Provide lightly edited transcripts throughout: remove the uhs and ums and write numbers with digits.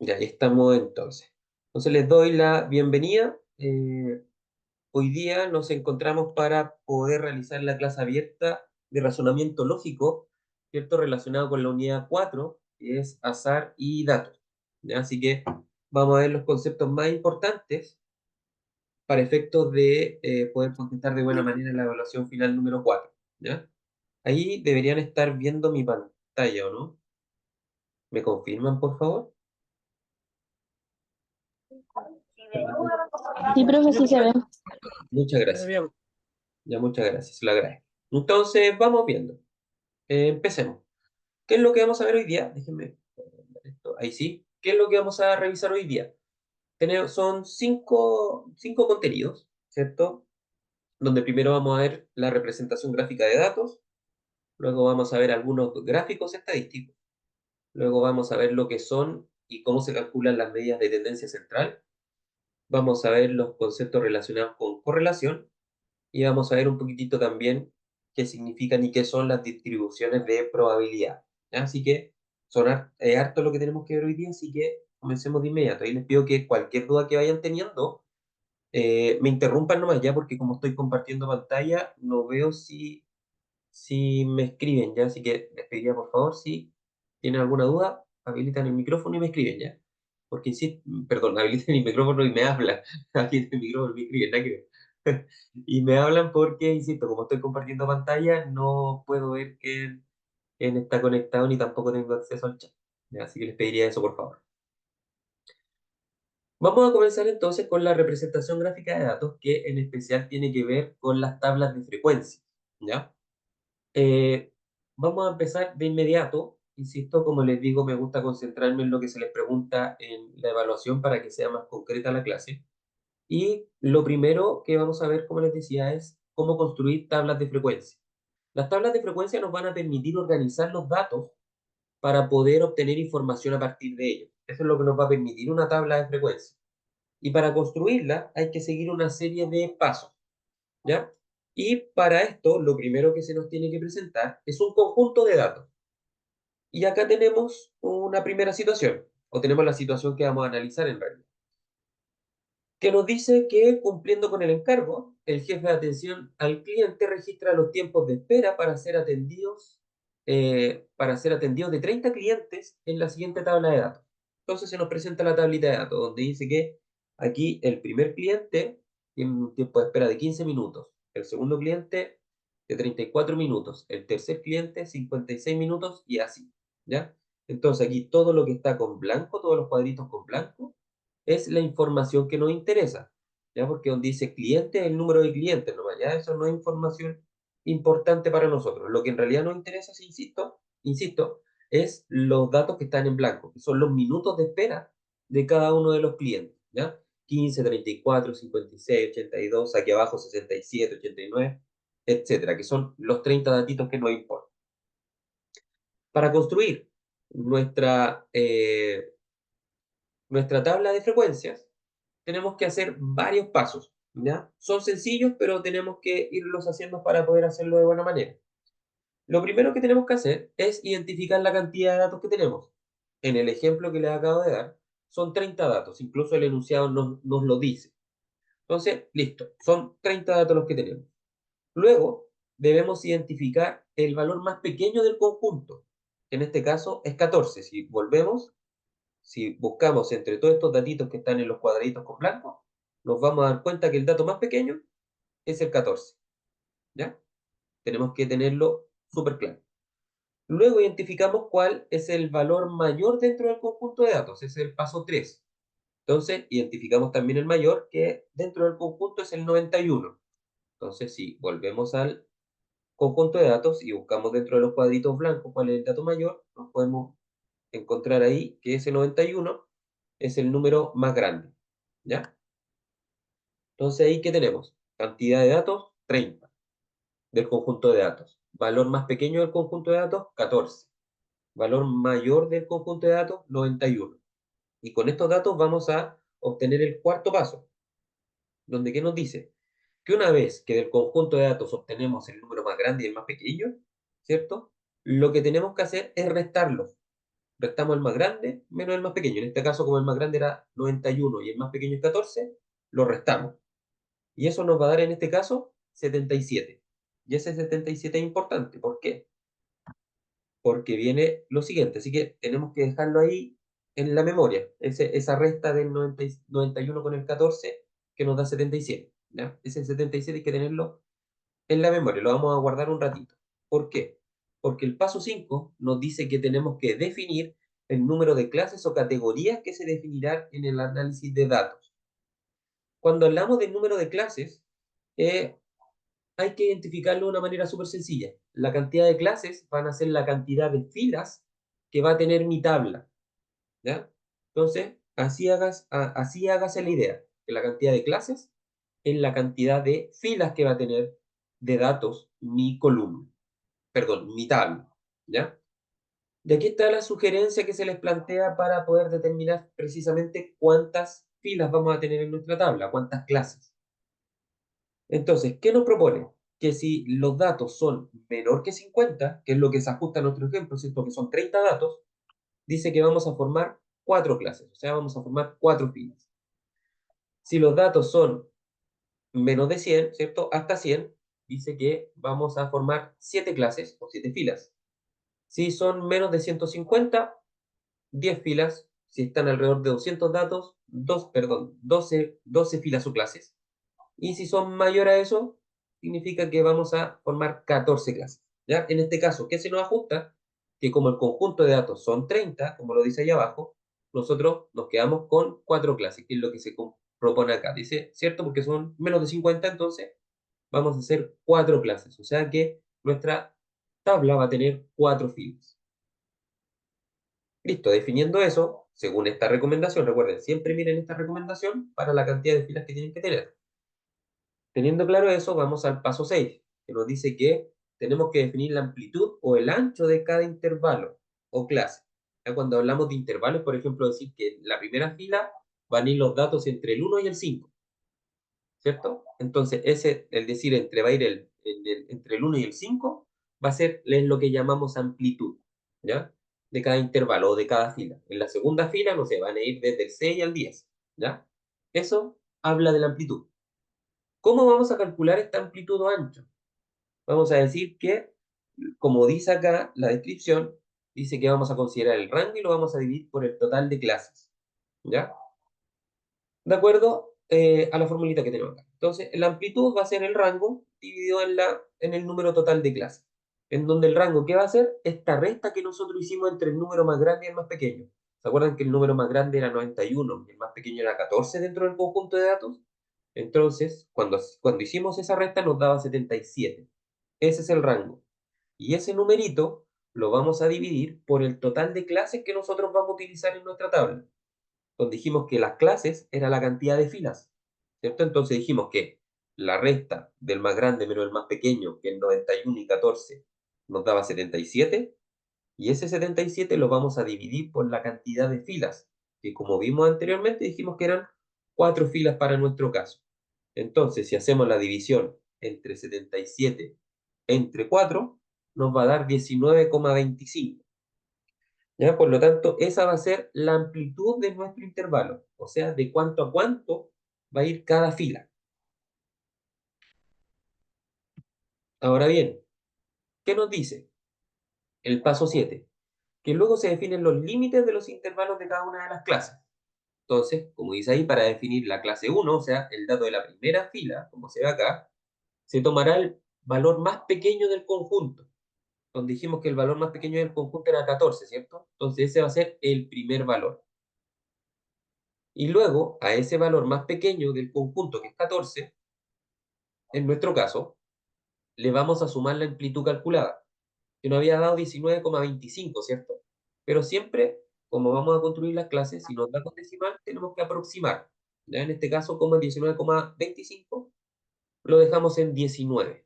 Ya, ahí estamos entonces. Entonces les doy la bienvenida. Hoy día nos encontramos para poder realizar la clase abierta de razonamiento lógico, ¿cierto? Relacionado con la unidad 4, que es azar y datos. ¿Ya? Así que vamos a ver los conceptos más importantes para efectos de poder contestar de buena manera en la evaluación final número 4. ¿Ya? Ahí deberían estar viendo mi pantalla, ¿o no? ¿Me confirman, por favor? Sí, profe, sí se ve. Muchas gracias. Bien. Ya, muchas gracias, se lo agradezco. Entonces, vamos viendo. Empecemos. ¿Qué es lo que vamos a ver hoy día? Déjenme ver esto. Ahí sí. ¿Qué es lo que vamos a revisar hoy día? Son cinco contenidos, ¿cierto? Donde primero vamos a ver la representación gráfica de datos, luego vamos a ver algunos gráficos estadísticos, luego vamos a ver lo que son y cómo se calculan las medidas de tendencia central, vamos a ver los conceptos relacionados con correlación, y vamos a ver un poquitito también qué significan y qué son las distribuciones de probabilidad. ¿Ya? Así que harto lo que tenemos que ver hoy día, así que comencemos de inmediato. Ahí les pido que cualquier duda que vayan teniendo, me interrumpan nomás ya, porque como estoy compartiendo pantalla, no veo si me escriben ya, así que les pediría por favor, si tienen alguna duda, habilitan el micrófono y me escriben ya. Porque insisto, perdón, habilitan el micrófono y me hablan. Habilitan el micrófono y me escriben, nada que ver. Y me hablan porque, insisto, como estoy compartiendo pantalla, no puedo ver quién está conectado ni tampoco tengo acceso al chat. Ya, así que les pediría eso, por favor. Vamos a comenzar entonces con la representación gráfica de datos, que en especial tiene que ver con las tablas de frecuencia. ¿Ya? Eh, Vamos a empezar de inmediato. Insisto, como les digo, me gusta concentrarme en lo que se les pregunta en la evaluación para que sea más concreta la clase. Y lo primero que vamos a ver, como les decía, es cómo construir tablas de frecuencia. Las tablas de frecuencia nos van a permitir organizar los datos para poder obtener información a partir de ellos. Eso es lo que nos va a permitir una tabla de frecuencia. Y para construirla hay que seguir una serie de pasos. ¿Ya? Y para esto, lo primero que se nos tiene que presentar es un conjunto de datos. Y acá tenemos una primera situación, o tenemos la situación que vamos a analizar en realidad, que nos dice que cumpliendo con el encargo, el jefe de atención al cliente registra los tiempos de espera para ser atendidos de 30 clientes en la siguiente tabla de datos. Entonces se nos presenta la tablita de datos, donde dice que aquí el primer cliente tiene un tiempo de espera de 15 minutos, el segundo cliente de 34 minutos, el tercer cliente 56 minutos y así, ¿ya? Entonces aquí todo lo que está con blanco, todos los cuadritos con blanco, es la información que nos interesa, ¿ya? Porque donde dice cliente es el número de clientes nomás, ¿ya? Eso no es información importante para nosotros. Lo que en realidad nos interesa, si insisto, es los datos que están en blanco, que son los minutos de espera de cada uno de los clientes, ¿ya? 15, 34, 56, 82, aquí abajo 67, 89, etcétera, que son los 30 datitos que nos importan. Para construir nuestra, nuestra tabla de frecuencias, tenemos que hacer varios pasos, ¿ya? Son sencillos, pero tenemos que irlos haciendo para poder hacerlo de buena manera. Lo primero que tenemos que hacer es identificar la cantidad de datos que tenemos. En el ejemplo que les acabo de dar, son 30 datos, incluso el enunciado nos lo dice. Entonces, listo, son 30 datos los que tenemos. Luego, debemos identificar el valor más pequeño del conjunto, que en este caso es 14. Si buscamos entre todos estos datitos que están en los cuadraditos con blanco, nos vamos a dar cuenta que el dato más pequeño es el 14. ¿Ya? Tenemos que tenerlo súper claro. Luego identificamos cuál es el valor mayor dentro del conjunto de datos. Ese es el paso 3. Entonces, identificamos también el mayor, que dentro del conjunto es el 91. Entonces, si volvemos al conjunto de datos y buscamos dentro de los cuadritos blancos cuál es el dato mayor, nos podemos encontrar ahí que ese 91 es el número más grande. ¿Ya? Entonces, ahí, ¿qué tenemos? Cantidad de datos, 30 del conjunto de datos. Valor más pequeño del conjunto de datos, 14. Valor mayor del conjunto de datos, 91. Y con estos datos vamos a obtener el cuarto paso, donde ¿qué nos dice? Que una vez que del conjunto de datos obtenemos el número más grande y el más pequeño, ¿cierto? Lo que tenemos que hacer es restarlos. Restamos el más grande menos el más pequeño. En este caso, como el más grande era 91 y el más pequeño es 14, lo restamos. Y eso nos va a dar en este caso 77. Y ese 77 es importante. ¿Por qué? Porque viene lo siguiente. Así que tenemos que dejarlo ahí en la memoria. Esa resta del 91 con el 14 que nos da 77. ¿Ya? Ese 77 hay que tenerlo en la memoria. Lo vamos a guardar un ratito. ¿Por qué? Porque el paso 5 nos dice que tenemos que definir el número de clases o categorías que se definirán en el análisis de datos. Cuando hablamos del número de clases, eh, hay que identificarlo de una manera súper sencilla. La cantidad de clases van a ser la cantidad de filas que va a tener mi tabla, ¿ya? Entonces, así hágase la idea, que la cantidad de clases es la cantidad de filas que va a tener de datos mi columna, perdón, mi tabla, ¿ya? Y aquí está la sugerencia que se les plantea para poder determinar precisamente cuántas filas vamos a tener en nuestra tabla, cuántas clases. Entonces, ¿qué nos propone? Que si los datos son menor que 50, que es lo que se ajusta a nuestro ejemplo, ¿cierto? Que son 30 datos, dice que vamos a formar 4 clases, o sea, vamos a formar 4 filas. Si los datos son menos de 100, ¿cierto? Hasta 100, dice que vamos a formar 7 clases o 7 filas. Si son menos de 150, 10 filas. Si están alrededor de 200 datos, 12 filas o clases. Y si son mayor a eso, significa que vamos a formar 14 clases. ¿Ya? En este caso, ¿qué se nos ajusta? Que como el conjunto de datos son 30, como lo dice ahí abajo, nosotros nos quedamos con 4 clases, que es lo que se propone acá. Dice, ¿cierto? Porque son menos de 50, entonces vamos a hacer 4 clases. O sea que nuestra tabla va a tener 4 filas. Listo, definiendo eso, según esta recomendación, recuerden, siempre miren esta recomendación para la cantidad de filas que tienen que tener. Teniendo claro eso, vamos al paso 6, que nos dice que tenemos que definir la amplitud o el ancho de cada intervalo o clase. Ya cuando hablamos de intervalos, por ejemplo, decir que en la primera fila van a ir los datos entre el 1 y el 5, ¿cierto? Entonces, el decir entre va a ir entre el 1 y el 5, va a ser es lo que llamamos amplitud, ¿ya? De cada intervalo o de cada fila. En la segunda fila, no sé, van a ir desde el 6 al 10, ¿ya? Eso habla de la amplitud. ¿Cómo vamos a calcular esta amplitud o ancho? Vamos a decir que, como dice acá la descripción, dice que vamos a considerar el rango y lo vamos a dividir por el total de clases, ¿ya? De acuerdo a la formulita que tenemos acá. Entonces, la amplitud va a ser el rango dividido en el número total de clases. En donde el rango, ¿qué va a ser? Esta resta que nosotros hicimos entre el número más grande y el más pequeño. ¿Se acuerdan que el número más grande era 91 y el más pequeño era 14 dentro del conjunto de datos? Entonces, cuando hicimos esa resta nos daba 77. Ese es el rango. Y ese numerito lo vamos a dividir por el total de clases que nosotros vamos a utilizar en nuestra tabla. Donde dijimos que las clases era la cantidad de filas, ¿cierto? Entonces dijimos que la resta del más grande menos el más pequeño, que es 91 y 14, nos daba 77, y ese 77 lo vamos a dividir por la cantidad de filas, que como vimos anteriormente dijimos que eran 4 filas para nuestro caso. Entonces, si hacemos la división entre 77 entre 4, nos va a dar 19,25. ¿Ya? Por lo tanto, esa va a ser la amplitud de nuestro intervalo, o sea, de cuánto a cuánto va a ir cada fila. Ahora bien, ¿qué nos dice el paso 7? Que luego se definen los límites de los intervalos de cada una de las clases. Entonces, como dice ahí, para definir la clase 1, o sea, el dato de la primera fila, como se ve acá, se tomará el valor más pequeño del conjunto, donde dijimos que el valor más pequeño del conjunto era 14, ¿cierto? Entonces ese va a ser el primer valor. Y luego, a ese valor más pequeño del conjunto, que es 14, en nuestro caso, le vamos a sumar la amplitud calculada, que nos había dado 19,25, ¿cierto? Pero siempre, como vamos a construir las clases, si nos da con decimal, tenemos que aproximar. ¿Ya? En este caso, como es 19,25, lo dejamos en 19.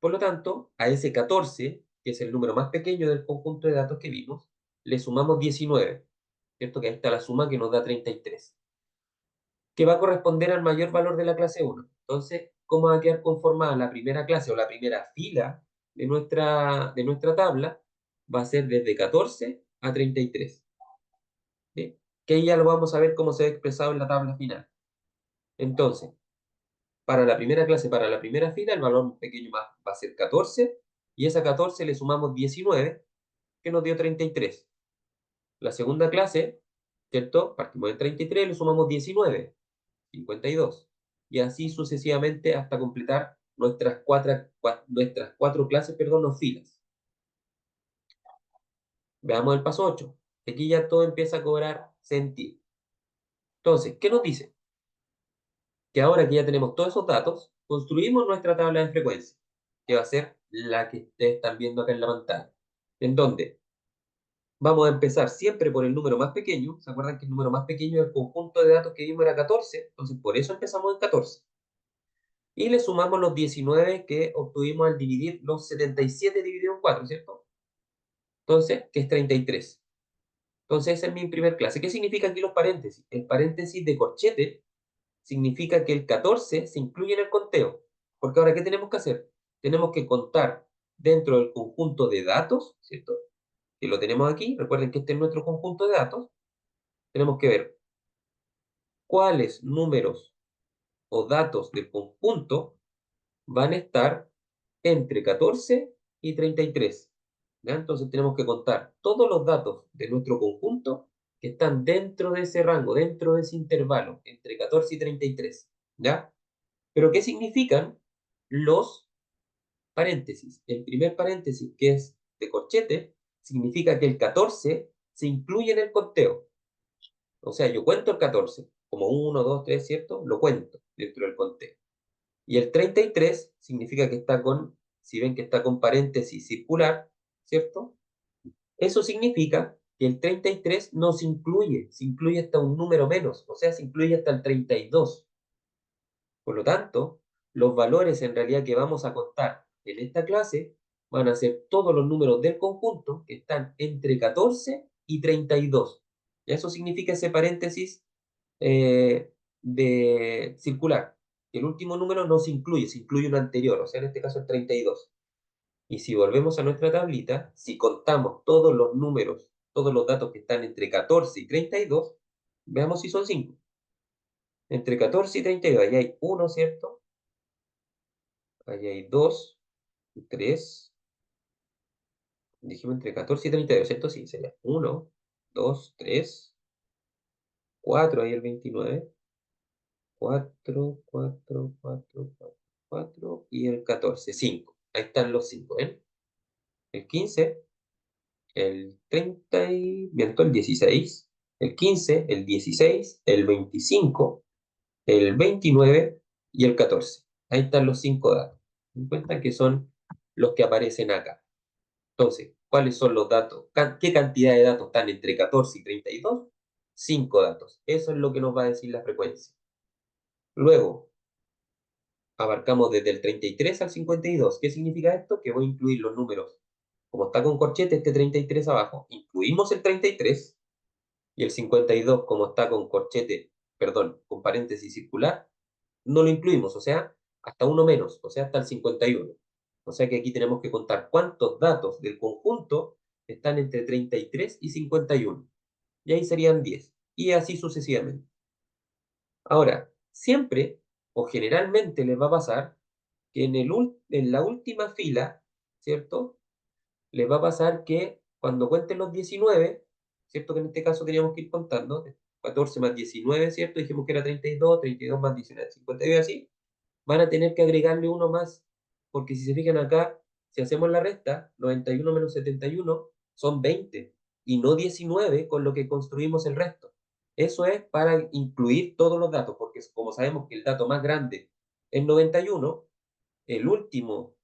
Por lo tanto, a ese 14, que es el número más pequeño del conjunto de datos que vimos, le sumamos 19, ¿cierto? Que ahí está la suma que nos da 33, que va a corresponder al mayor valor de la clase 1. Entonces, ¿cómo va a quedar conformada la primera clase o la primera fila de nuestra tabla? Va a ser desde 14 a 33. ¿Sí? Que ahí ya lo vamos a ver cómo se ha expresado en la tabla final. Entonces, para la primera clase, para la primera fila, el valor pequeño más va a ser 14, y esa 14 le sumamos 19, que nos dio 33. La segunda clase, ¿cierto? Partimos de 33, le sumamos 19, 52. Y así sucesivamente hasta completar nuestras cuatro clases, perdón, o filas. Veamos el paso 8. Aquí ya todo empieza a cobrar sentido. Entonces, ¿qué nos dice? Que ahora que ya tenemos todos esos datos, construimos nuestra tabla de frecuencia, que va a ser la que ustedes están viendo acá en la pantalla. En donde vamos a empezar siempre por el número más pequeño. ¿Se acuerdan que el número más pequeño del conjunto de datos que vimos era 14? Entonces, por eso empezamos en 14. Y le sumamos los 19 que obtuvimos al dividir los 77 dividido en 4, ¿cierto? Entonces, que es 33. Entonces, esa es mi primer clase. ¿Qué significa aquí los paréntesis? El paréntesis de corchete significa que el 14 se incluye en el conteo. Porque ahora, ¿qué tenemos que hacer? Tenemos que contar dentro del conjunto de datos, ¿cierto? Que lo tenemos aquí. Recuerden que este es nuestro conjunto de datos. Tenemos que ver cuáles números o datos del conjunto van a estar entre 14 y 33. ¿Ya? Entonces tenemos que contar todos los datos de nuestro conjunto que están dentro de ese rango, dentro de ese intervalo, entre 14 y 33. ¿Ya? Pero ¿qué significan los paréntesis? El primer paréntesis, que es de corchete, significa que el 14 se incluye en el conteo. O sea, yo cuento el 14 como 1, 2, 3, ¿cierto? Lo cuento dentro del conteo. Y el 33 significa que está con, si ven que está con paréntesis circular, ¿cierto? Eso significa que el 33 no se incluye hasta un número menos, o sea, se incluye hasta el 32. Por lo tanto, los valores en realidad que vamos a contar en esta clase van a ser todos los números del conjunto que están entre 14 y 32. Y eso significa ese paréntesis de circular. El último número no se incluye uno anterior, o sea, en este caso el 32. Y si volvemos a nuestra tablita, si contamos todos los números, todos los datos que están entre 14 y 32, veamos si son 5. Entre 14 y 32, ahí hay 1, ¿cierto? Ahí hay 2, 3, dijimos entre 14 y 32, ¿cierto? Sí, sería 1, 2, 3, 4, ahí el 29, 4, 4, 4, 4, 4 y el 14, 5. Ahí están los 5, ¿ven? El 15, el 30 y... miento, el 16, el 15, el 16, el 25, el 29 y el 14. Ahí están los 5 datos. Ten en cuenta que son los que aparecen acá. Entonces, ¿cuáles son los datos? ¿Qué cantidad de datos están entre 14 y 32? 5 datos. Eso es lo que nos va a decir la frecuencia. Luego, abarcamos desde el 33 al 52. ¿Qué significa esto? Que voy a incluir los números. Como está con corchete este 33 abajo, incluimos el 33 y el 52, como está con corchete, perdón, con paréntesis circular, no lo incluimos, o sea, hasta uno menos, o sea, hasta el 51. O sea que aquí tenemos que contar cuántos datos del conjunto están entre 33 y 51. Y ahí serían 10. Y así sucesivamente. Ahora, siempre o generalmente les va a pasar que en la última fila, ¿cierto? Les va a pasar que cuando cuenten los 19, ¿cierto? Que en este caso teníamos que ir contando, 14 más 19, ¿cierto? Dijimos que era 32, 32 más 19, 52 así. Van a tener que agregarle uno más, porque si se fijan acá, si hacemos la resta, 91 menos 71 son 20 y no 19 con lo que construimos el resto. Eso es para incluir todos los datos, porque como sabemos que el dato más grande es 91, el último,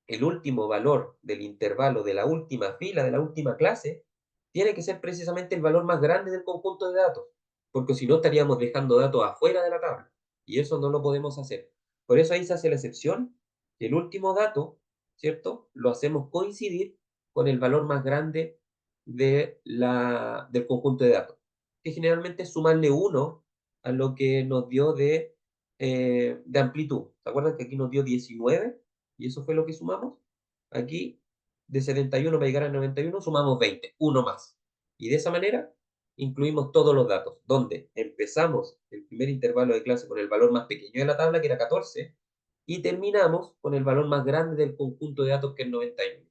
el último valor del intervalo de la última fila, de la última clase, tiene que ser precisamente el valor más grande del conjunto de datos, porque si no estaríamos dejando datos afuera de la tabla, y eso no lo podemos hacer. Por eso ahí se hace la excepción, que el último dato, ¿cierto? Lo hacemos coincidir con el valor más grande del conjunto de datos, que generalmente es sumarle 1 a lo que nos dio de amplitud. ¿Se acuerdan que aquí nos dio 19? Y eso fue lo que sumamos. Aquí de 71 para llegar a 91, sumamos 20, uno más. Y de esa manera incluimos todos los datos, donde empezamos el primer intervalo de clase con el valor más pequeño de la tabla, que era 14, y terminamos con el valor más grande del conjunto de datos, que es 91.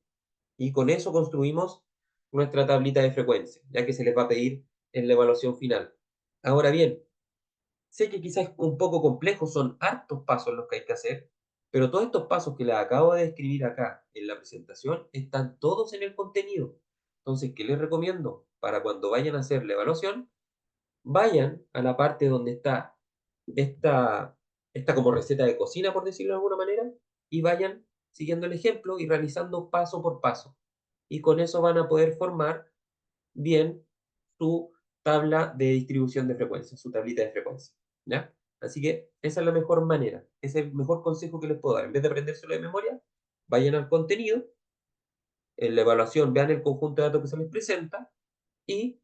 Y con eso construimos nuestra tablita de frecuencia, ya que se les va a pedir en la evaluación final. Ahora bien, sé que quizás es un poco complejo, son hartos pasos los que hay que hacer, pero todos estos pasos que les acabo de describir acá en la presentación están todos en el contenido. Entonces, ¿qué les recomiendo? Para cuando vayan a hacer la evaluación, vayan a la parte donde está esta, esta como receta de cocina, por decirlo de alguna manera, y vayan siguiendo el ejemplo y realizando paso por paso. Y con eso van a poder formar bien su tabla de distribución de frecuencia, su tablita de frecuencia, ¿ya? Así que esa es la mejor manera, ese es el mejor consejo que les puedo dar. En vez de aprendérselo de memoria, vayan al contenido, en la evaluación vean el conjunto de datos que se les presenta y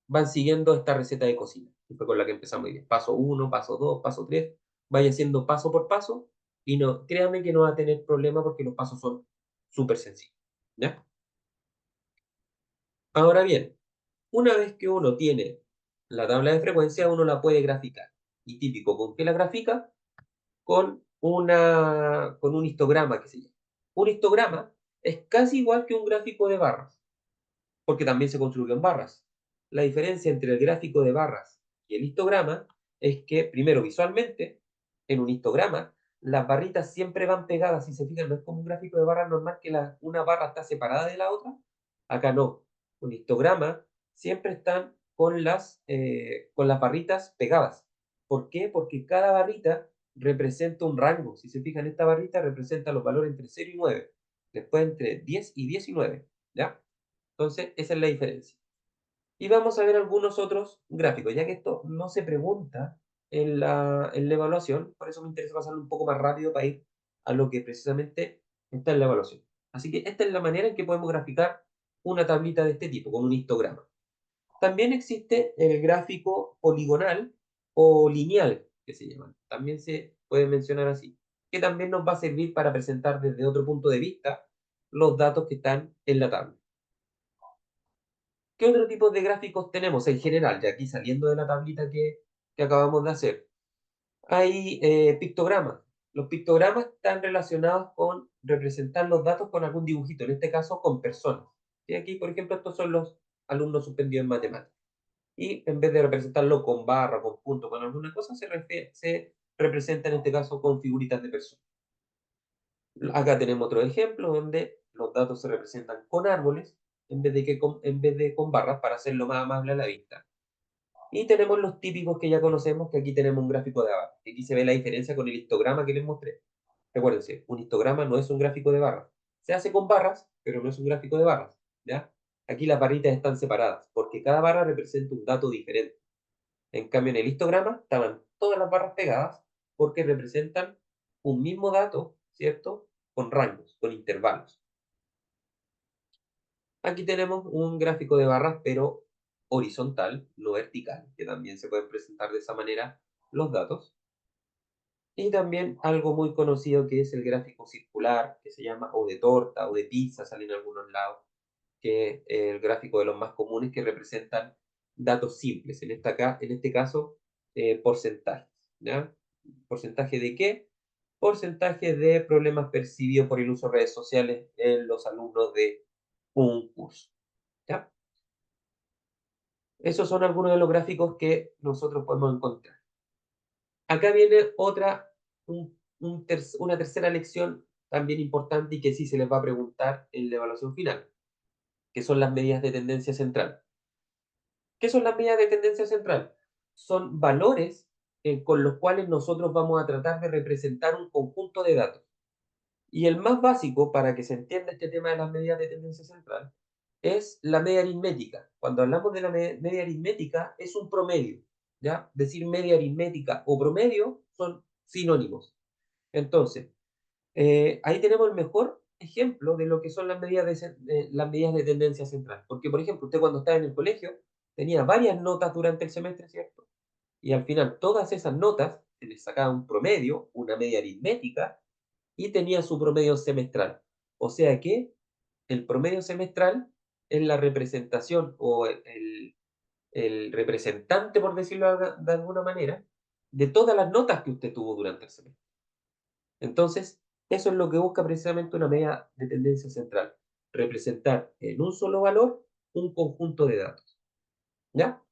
van siguiendo esta receta de cocina, que fue con la que empezamos hoy día. Paso 1, paso 2, paso 3, vaya haciendo paso por paso y no, créanme que no va a tener problema porque los pasos son súper sencillos, ¿ya? Ahora bien, una vez que uno tiene la tabla de frecuencia, uno la puede graficar. Y típico, ¿con qué la grafica? Con un histograma que se llama. Un histograma es casi igual que un gráfico de barras, porque también se construye en barras. La diferencia entre el gráfico de barras y el histograma es que, primero, visualmente, en un histograma, las barritas siempre van pegadas. Si se fijan, no es como un gráfico de barras normal que una barra está separada de la otra. Acá no. Un histograma siempre están con las barritas pegadas. ¿Por qué? Porque cada barrita representa un rango. Si se fijan, esta barrita representa los valores entre 0 y 9. Después entre 10 y 19. ¿Ya? Entonces, esa es la diferencia. Y vamos a ver algunos otros gráficos, ya que esto no se pregunta en la evaluación, por eso me interesa pasarlo un poco más rápido para ir a lo que precisamente está en la evaluación. Así que esta es la manera en que podemos graficar una tablita de este tipo, con un histograma. También existe el gráfico poligonal o lineal, que se llama. También se puede mencionar así, que también nos va a servir para presentar desde otro punto de vista los datos que están en la tabla. ¿Qué otro tipo de gráficos tenemos en general? Ya aquí saliendo de la tablita que acabamos de hacer. Hay pictogramas. Los pictogramas están relacionados con representar los datos con algún dibujito, en este caso con personas. Y aquí, por ejemplo, estos son los alumnos suspendidos en matemáticas. Y en vez de representarlo con barra, con punto, con alguna cosa, se representa en este caso con figuritas de personas. Acá tenemos otro ejemplo donde los datos se representan con árboles en vez de con barras para hacerlo más amable a la vista. Y tenemos los típicos que ya conocemos, que aquí tenemos un gráfico de barras. Aquí se ve la diferencia con el histograma que les mostré. Recuérdense, un histograma no es un gráfico de barras. Se hace con barras, pero no es un gráfico de barras, ¿ya? Aquí las barritas están separadas, porque cada barra representa un dato diferente. En cambio, en el histograma estaban todas las barras pegadas porque representan un mismo dato, ¿cierto? Con rangos, con intervalos. Aquí tenemos un gráfico de barras, pero horizontal, no vertical, que también se pueden presentar de esa manera los datos. Y también algo muy conocido que es el gráfico circular, que se llama o de torta o de pizza, sale en algunos lados, que es el gráfico de los más comunes que representan datos simples, en este caso porcentajes, ¿ya? ¿Porcentaje de qué? Porcentaje de problemas percibidos por el uso de redes sociales en los alumnos de un curso, ¿ya? Esos son algunos de los gráficos que nosotros podemos encontrar. Acá viene una tercera lección también importante y que sí se les va a preguntar en la evaluación final, que son las medidas de tendencia central. ¿Qué son las medidas de tendencia central? Son valores con los cuales nosotros vamos a tratar de representar un conjunto de datos. Y el más básico, para que se entienda este tema de las medidas de tendencia central, es la media aritmética. Cuando hablamos de la media aritmética, es un promedio, ¿ya? Decir media aritmética o promedio son sinónimos. Entonces, ahí tenemos el mejor ejemplo de lo que son las medidas de tendencia central. Porque, por ejemplo, usted cuando estaba en el colegio tenía varias notas durante el semestre, ¿cierto? Y al final todas esas notas se les sacaba un promedio, una media aritmética, y tenía su promedio semestral. O sea que el promedio semestral es la representación o el representante, por decirlo de alguna manera, de todas las notas que usted tuvo durante el semestre. Entonces, eso es lo que busca precisamente una media de tendencia central, representar en un solo valor un conjunto de datos, ¿ya?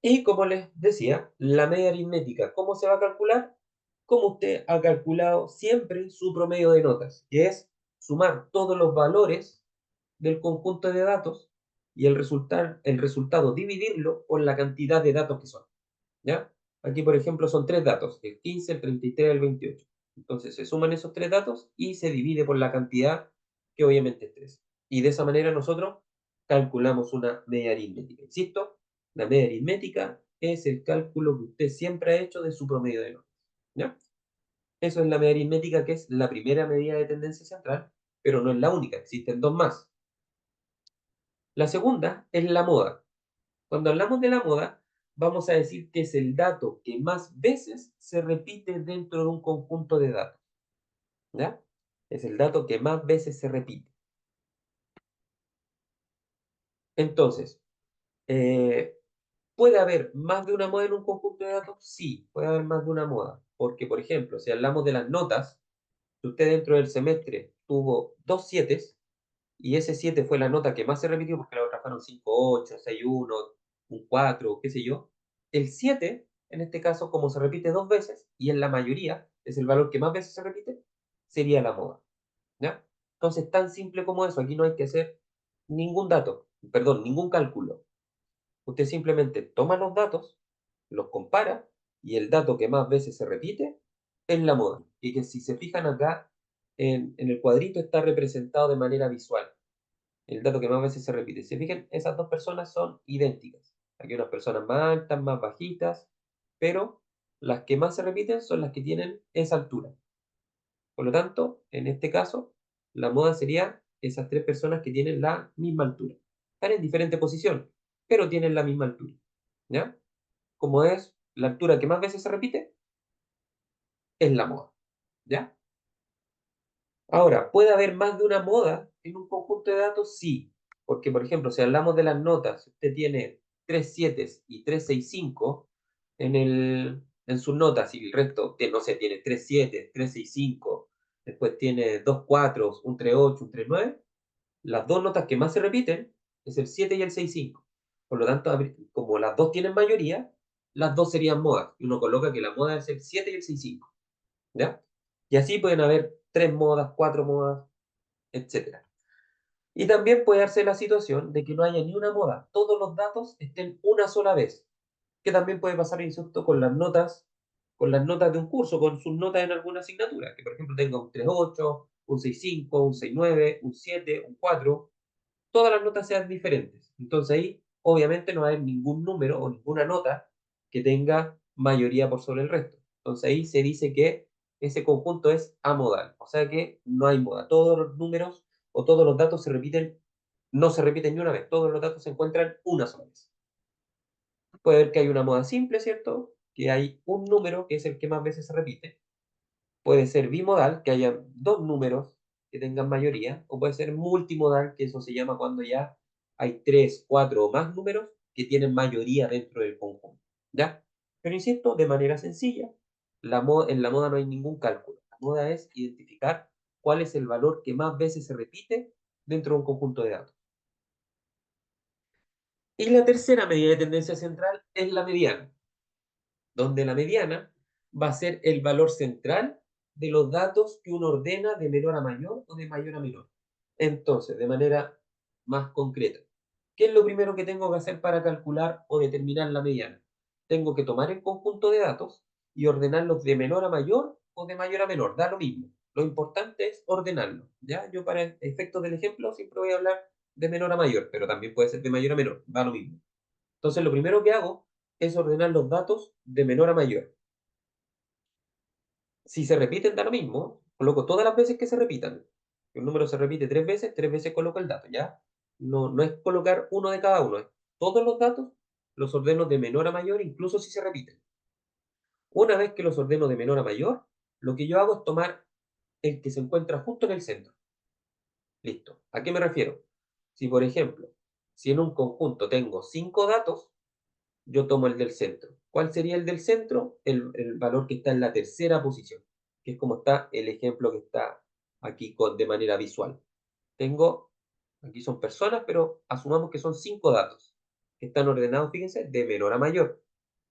Y como les decía, la media aritmética, ¿cómo se va a calcular? Como usted ha calculado siempre su promedio de notas, que es sumar todos los valores del conjunto de datos y el resultado dividirlo por la cantidad de datos que son, ¿ya? Aquí, por ejemplo, son tres datos, el 15, el 33 y el 28. Entonces, se suman esos tres datos y se divide por la cantidad, que obviamente es 3. Y de esa manera nosotros calculamos una media aritmética. Insisto, la media aritmética es el cálculo que usted siempre ha hecho de su promedio de notas, ¿ya? Eso es la media aritmética, que es la primera medida de tendencia central, pero no es la única, existen dos más. La segunda es la moda. Cuando hablamos de la moda, vamos a decir que es el dato que más veces se repite dentro de un conjunto de datos, ¿ya? Es el dato que más veces se repite. Entonces, eh, ¿puede haber más de una moda en un conjunto de datos? Sí, puede haber más de una moda. Porque, por ejemplo, si hablamos de las notas, si usted dentro del semestre tuvo dos 7, y ese 7 fue la nota que más se repitió, porque las otras fueron 5, 8, 6, 1, un 4, qué sé yo. El 7, en este caso, como se repite dos veces, y en la mayoría es el valor que más veces se repite, sería la moda, ¿ya? Entonces, tan simple como eso, aquí no hay que hacer ningún dato, perdón, ningún cálculo. Usted simplemente toma los datos, los compara, y el dato que más veces se repite es la moda. Y que si se fijan acá, en el cuadrito está representado de manera visual el dato que más veces se repite. Si se fijan, esas dos personas son idénticas. Aquí hay unas personas más altas, más bajitas, pero las que más se repiten son las que tienen esa altura. Por lo tanto, en este caso, la moda sería esas tres personas que tienen la misma altura. Están en diferente posición, pero tienen la misma altura. ¿Ya? Como es la altura que más veces se repite, es la moda. ¿Ya? Ahora, ¿puede haber más de una moda en un conjunto de datos? Sí, porque por ejemplo, si hablamos de las notas, si usted tiene 3 7 y 3 6 5 en sus notas y el resto, no sé, tiene 3 7, 3 6 5, después tiene 2 4, un 3 8, un 3 9, las dos notas que más se repiten es el 7 y el 6 5. Por lo tanto, como las dos tienen mayoría, las dos serían modas. Y uno coloca que la moda es el 7 y el 6 5. ¿Ya? Y así pueden haber 3 modas, 4 modas, etcétera. Y también puede darse la situación de que no haya ni una moda, todos los datos estén una sola vez, que también puede pasar, insisto, con las notas de un curso, con sus notas en alguna asignatura, que por ejemplo tenga un 3.8, un 6.5, un 6.9, un 7, un 4, todas las notas sean diferentes. Entonces ahí, obviamente, no va a haber ningún número o ninguna nota que tenga mayoría por sobre el resto. Entonces ahí se dice que ese conjunto es amodal, o sea que no hay moda. Todos los números o todos los datos se repiten, no se repiten ni una vez, todos los datos se encuentran una sola vez. Puede ver que hay una moda simple, ¿cierto? Que hay un número que es el que más veces se repite. Puede ser bimodal, que haya dos números que tengan mayoría, o puede ser multimodal, que eso se llama cuando ya hay tres, cuatro o más números que tienen mayoría dentro del conjunto, ¿ya? Pero insisto, de manera sencilla, en la moda no hay ningún cálculo. La moda es identificar cuál es el valor que más veces se repite dentro de un conjunto de datos. Y la tercera medida de tendencia central es la mediana, donde la mediana va a ser el valor central de los datos que uno ordena de menor a mayor o de mayor a menor. Entonces, de manera más concreta, ¿qué es lo primero que tengo que hacer para calcular o determinar la mediana? Tengo que tomar el conjunto de datos y ordenarlos de menor a mayor o de mayor a menor, da lo mismo. Lo importante es ordenarlo, ¿ya? Yo para efectos del ejemplo siempre voy a hablar de menor a mayor, pero también puede ser de mayor a menor, da lo mismo. Entonces, lo primero que hago es ordenar los datos de menor a mayor. Si se repiten, da lo mismo. Coloco todas las veces que se repitan. Si un número se repite tres veces coloco el dato, ¿ya? No, no es colocar uno de cada uno. Es todos los datos los ordeno de menor a mayor, incluso si se repiten. Una vez que los ordeno de menor a mayor, lo que yo hago es tomar el que se encuentra justo en el centro. Listo. ¿A qué me refiero? Si, por ejemplo, si en un conjunto tengo 5 datos, yo tomo el del centro. ¿Cuál sería el del centro? El valor que está en la tercera posición, que es como está el ejemplo que está aquí de manera visual. Tengo, aquí son personas, pero asumamos que son 5 datos, que están ordenados, fíjense, de menor a mayor.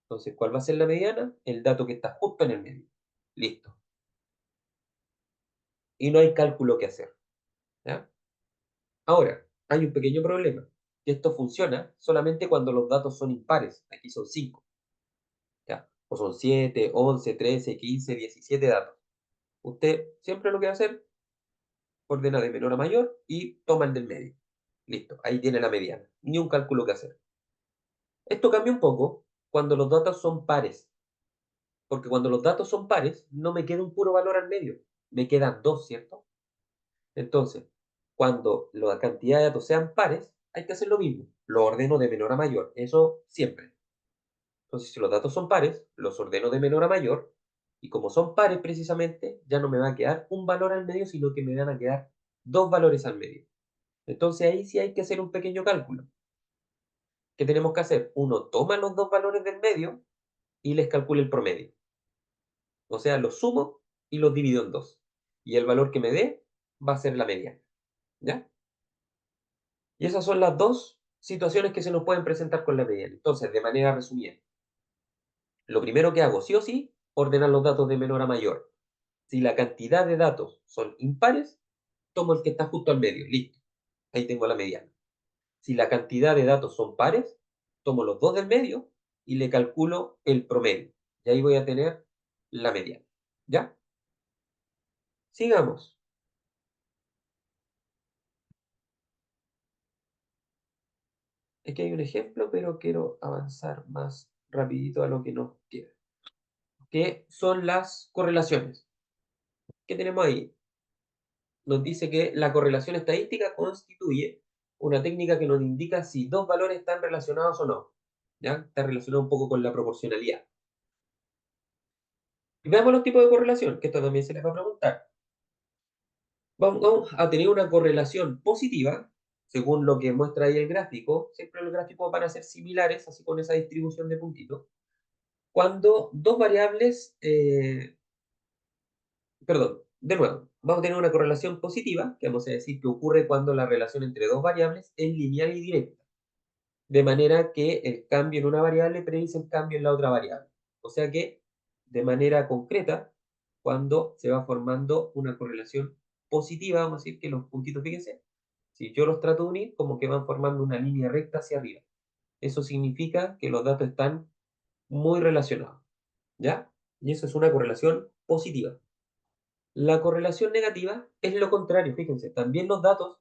Entonces, ¿cuál va a ser la mediana? El dato que está justo en el medio. Listo. Y no hay cálculo que hacer. ¿Ya? Ahora, hay un pequeño problema, que esto funciona solamente cuando los datos son impares. Aquí son 5. ¿Ya? O son 7, 11, 13, 15, 17 datos. Usted siempre lo que va a hacer, ordena de menor a mayor y toma el del medio. Listo, ahí tiene la mediana. Ni un cálculo que hacer. Esto cambia un poco cuando los datos son pares, porque cuando los datos son pares, no me queda un puro valor al medio, me quedan dos, ¿cierto? Entonces, cuando la cantidad de datos sean pares, hay que hacer lo mismo, lo ordeno de menor a mayor, eso siempre. Entonces, si los datos son pares, los ordeno de menor a mayor, y como son pares precisamente, ya no me va a quedar un valor al medio, sino que me van a quedar dos valores al medio. Entonces ahí sí hay que hacer un pequeño cálculo. ¿Qué tenemos que hacer? Uno toma los dos valores del medio y les calcula el promedio. O sea, los sumo y los divido en dos. Y el valor que me dé va a ser la mediana. ¿Ya? Y esas son las dos situaciones que se nos pueden presentar con la mediana. Entonces, de manera resumida, lo primero que hago, sí o sí, ordenar los datos de menor a mayor. Si la cantidad de datos son impares, tomo el que está justo al medio. Listo. Ahí tengo la mediana. Si la cantidad de datos son pares, tomo los dos del medio y le calculo el promedio. Y ahí voy a tener la mediana. ¿Ya? Sigamos. Aquí hay un ejemplo, pero quiero avanzar más rapidito a lo que nos queda, que son las correlaciones. ¿Qué tenemos ahí? Nos dice que la correlación estadística constituye una técnica que nos indica si dos valores están relacionados o no. ¿Ya? Está relacionado un poco con la proporcionalidad. Y veamos los tipos de correlación, que esto también se les va a preguntar. Vamos a tener una correlación positiva, según lo que muestra ahí el gráfico. Siempre los gráficos van a ser similares, así con esa distribución de puntitos. Cuando dos variables, perdón, de nuevo, vamos a tener una correlación positiva, que vamos a decir que ocurre cuando la relación entre dos variables es lineal y directa, de manera que el cambio en una variable predice el cambio en la otra variable. O sea que, de manera concreta, cuando se va formando una correlación positiva, vamos a decir que los puntitos, fíjense, si yo los trato de unir, como que van formando una línea recta hacia arriba. Eso significa que los datos están muy relacionados, ¿ya? Y eso es una correlación positiva. La correlación negativa es lo contrario, fíjense, también los datos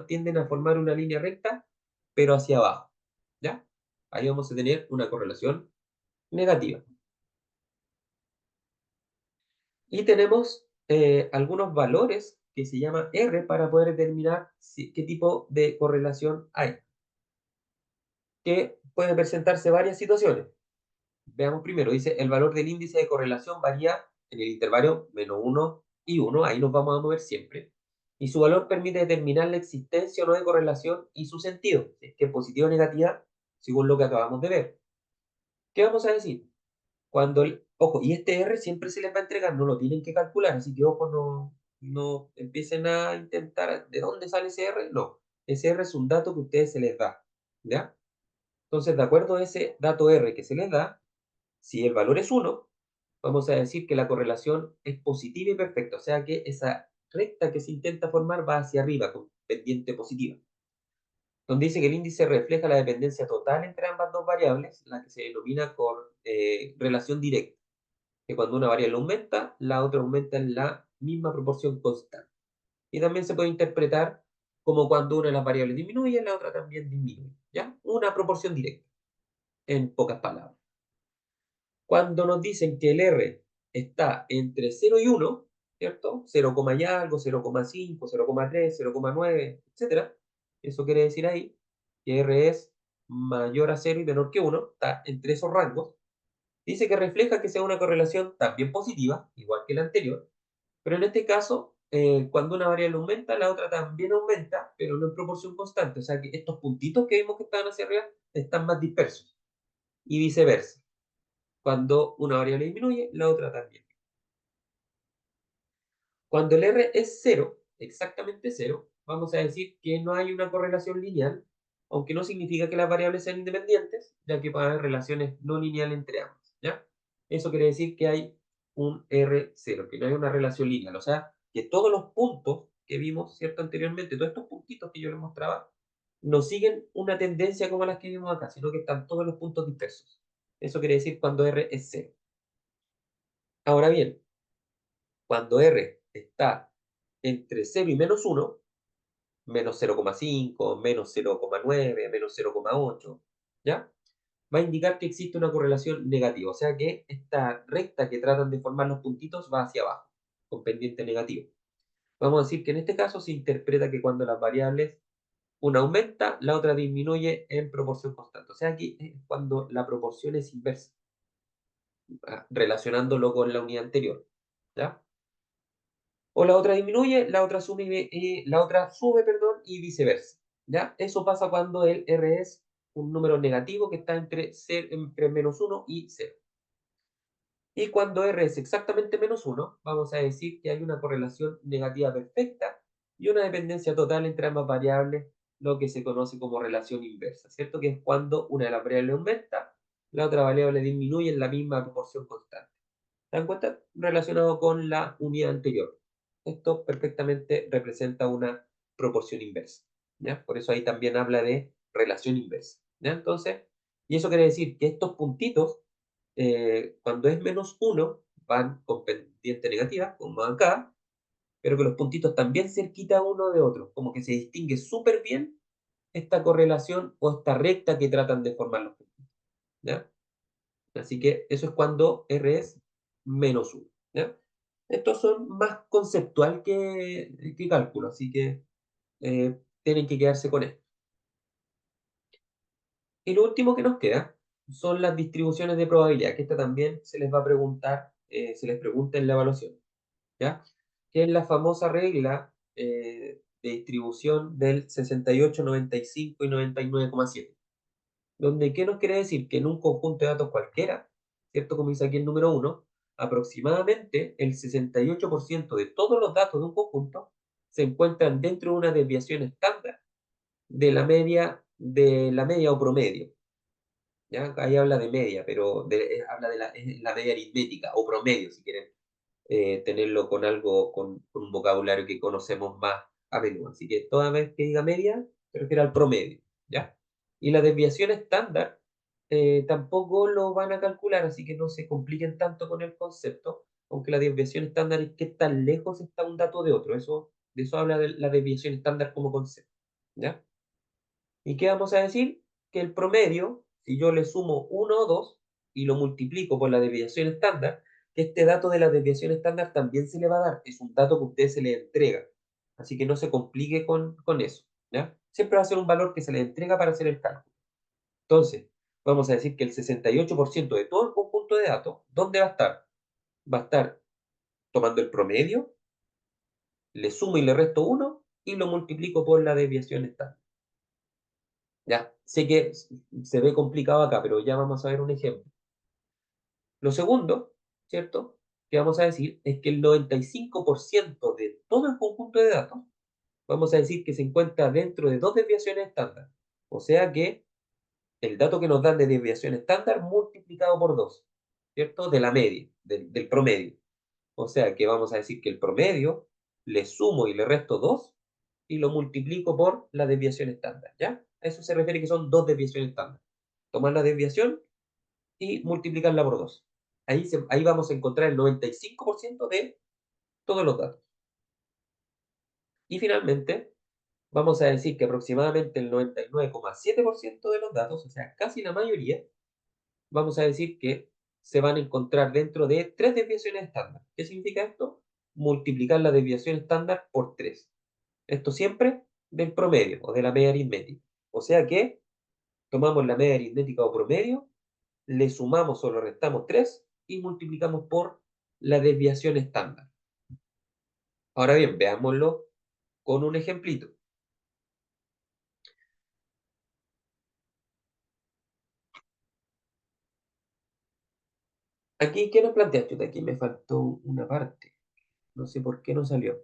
tienden a formar una línea recta, pero hacia abajo, ¿ya? Ahí vamos a tener una correlación negativa. Y tenemos algunos valores que se llaman R para poder determinar qué tipo de correlación hay, que pueden presentarse varias situaciones. Veamos primero, dice, el valor del índice de correlación varía en el intervalo -1 y 1, ahí nos vamos a mover siempre, y su valor permite determinar la existencia o no de correlación y su sentido, si es que es positiva o negativa, según lo que acabamos de ver. ¿Qué vamos a decir? Cuando ojo, y este R siempre se les va a entregar, no lo tienen que calcular, así que ojo, no empiecen a intentar, ¿de dónde sale ese R? No, ese R es un dato que a ustedes se les da, ¿ya? Entonces, de acuerdo a ese dato R que se les da, si el valor es 1, vamos a decir que la correlación es positiva y perfecta, o sea que esa recta que se intenta formar va hacia arriba con pendiente positiva. Donde dice que el índice refleja la dependencia total entre ambas dos variables, la que se denomina por relación directa, que cuando una variable aumenta, la otra aumenta en la misma proporción constante. Y también se puede interpretar como cuando una de las variables disminuye, la otra también disminuye, ¿ya? Una proporción directa, en pocas palabras. Cuando nos dicen que el R está entre 0 y 1, ¿cierto? 0, y algo, 0,5, 0,3, 0,9, etc. Eso quiere decir ahí que R es mayor a 0 y menor que 1, está entre esos rangos. Dice que refleja que sea una correlación también positiva, igual que la anterior, pero en este caso cuando una variable aumenta, la otra también aumenta, pero no en proporción constante. O sea que estos puntitos que vimos que estaban hacia arriba están más dispersos. Y viceversa. Cuando una variable disminuye, la otra también. Cuando el R es cero, exactamente cero, vamos a decir que no hay una correlación lineal, aunque no significa que las variables sean independientes, ya que puede haber relaciones no lineales entre ambas, ¿ya? Eso quiere decir que hay un R0, que no hay una relación lineal, o sea, que todos los puntos que vimos, ¿cierto? Anteriormente, todos estos puntitos que yo les mostraba, no siguen una tendencia como las que vimos acá, sino que están todos los puntos dispersos. Eso quiere decir cuando R es cero. Ahora bien, cuando R está entre cero y menos uno, menos 0,5, menos 0,9, menos 0,8, ¿ya? Va a indicar que existe una correlación negativa, o sea que esta recta que tratan de formar los puntitos va hacia abajo, con pendiente negativo. Vamos a decir que en este caso se interpreta que cuando las variables, una aumenta, la otra disminuye en proporción constante. O sea, aquí es cuando la proporción es inversa, relacionándolo con la unidad anterior, ¿ya? O la otra disminuye, la otra sube, perdón, y viceversa, ¿ya? Eso pasa cuando el R es un número negativo que está entre menos uno y cero. Y cuando R es exactamente menos uno, vamos a decir que hay una correlación negativa perfecta y una dependencia total entre ambas variables, lo que se conoce como relación inversa, ¿cierto? Que es cuando una de las variables aumenta, la otra variable disminuye en la misma proporción constante. ¿Se dan cuenta? Relacionado con la unidad anterior. Esto perfectamente representa una proporción inversa, ¿ya? Por eso ahí también habla de relación inversa, ¿ya? Entonces, y eso quiere decir que estos puntitos, cuando es menos uno, van con pendiente negativa, como acá, pero que los puntitos también cerquita uno de otro, como que se distingue súper bien esta correlación o esta recta que tratan de formar los puntitos, ¿ya? Así que eso es cuando R es menos uno, ¿ya? Estos son más conceptual que cálculo, así que tienen que quedarse con esto. Y lo último que nos queda son las distribuciones de probabilidad, que esta también se les va a preguntar, se les pregunta en la evaluación, ¿ya? Que es la famosa regla de distribución del 68, 95 y 99,7. Donde, ¿qué nos quiere decir? Que en un conjunto de datos cualquiera, ¿cierto? Como dice aquí el número uno, aproximadamente el 68% de todos los datos de un conjunto se encuentran dentro de una desviación estándar de la media o promedio. ¿Ya? Ahí habla de media, pero habla de la media aritmética o promedio, si quieren tenerlo con algo, con un vocabulario que conocemos más a menudo. Así que toda vez que diga media, se refiere al promedio, ¿ya? Y la desviación estándar tampoco lo van a calcular, así que no se compliquen tanto con el concepto, aunque la desviación estándar es qué tan lejos está un dato de otro. De eso habla de la desviación estándar como concepto, ¿ya? ¿Y qué vamos a decir? Que el promedio, si yo le sumo 1 o 2 y lo multiplico por la desviación estándar, que este dato de la desviación estándar también se le va a dar. Es un dato que a usted se le entrega. Así que no se complique con eso, ¿ya? Siempre va a ser un valor que se le entrega para hacer el cálculo. Entonces, vamos a decir que el 68% de todo el conjunto de datos, ¿dónde va a estar? Va a estar tomando el promedio, le sumo y le resto 1 y lo multiplico por la desviación estándar. Ya, sé que se ve complicado acá, pero ya vamos a ver un ejemplo. Lo segundo, ¿cierto? Que vamos a decir es que el 95% de todo el conjunto de datos, vamos a decir que se encuentra dentro de dos desviaciones estándar. O sea que el dato que nos dan de desviación estándar multiplicado por 2, ¿cierto? De la media, del promedio. O sea que vamos a decir que el promedio le sumo y le resto 2 y lo multiplico por la desviación estándar, ¿ya? A eso se refiere que son dos desviaciones estándar. Tomar la desviación y multiplicarla por 2. Ahí vamos a encontrar el 95% de todos los datos. Y finalmente, vamos a decir que aproximadamente el 99,7% de los datos, o sea, casi la mayoría, vamos a decir que se van a encontrar dentro de tres desviaciones estándar. ¿Qué significa esto? Multiplicar la desviación estándar por 3. Esto siempre del promedio o de la media aritmética. O sea que tomamos la media aritmética o promedio, le sumamos o le restamos 3 y multiplicamos por la desviación estándar. Ahora bien, veámoslo con un ejemplito. Aquí, ¿qué nos plantea? Chuta, aquí me faltó una parte. No sé por qué no salió.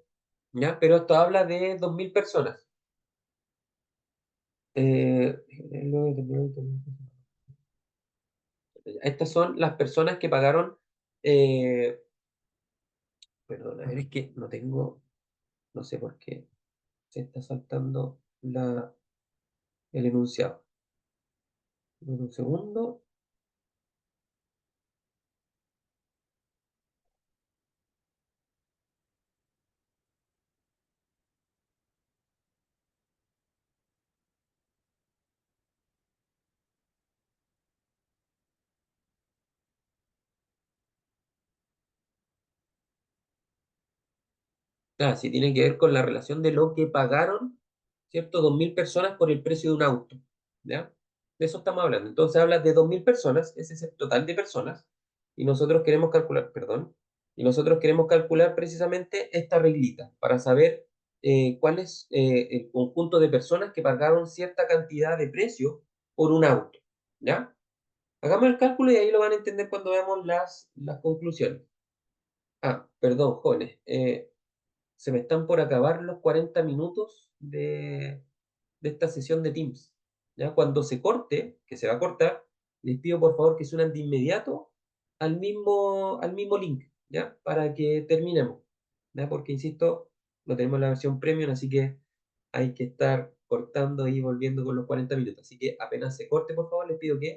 ¿Ya? Pero esto habla de 2.000 personas. Eh, Estas son las personas que pagaron. eh, Perdón, a ver, es que no tengo, no sé por qué se está saltando el enunciado. Un segundo. Ah, sí, tiene que ver con la relación de lo que pagaron, ¿cierto? 2.000 personas por el precio de un auto, ¿ya? De eso estamos hablando. Entonces habla de 2.000 personas, ese es el total de personas, y nosotros queremos calcular, perdón, y nosotros queremos calcular precisamente esta reglita para saber cuál es el conjunto de personas que pagaron cierta cantidad de precio por un auto, ¿ya? Hagamos el cálculo y ahí lo van a entender cuando veamos las conclusiones. Ah, perdón, jóvenes. Se me están por acabar los 40 minutos de esta sesión de Teams. ¿Ya? Cuando se corte, que se va a cortar, les pido por favor que se unan de inmediato al mismo link, ¿ya? Para que terminemos. ¿Ya? Porque, insisto, no tenemos la versión premium, así que hay que estar cortando y volviendo con los 40 minutos. Así que apenas se corte, por favor, les pido que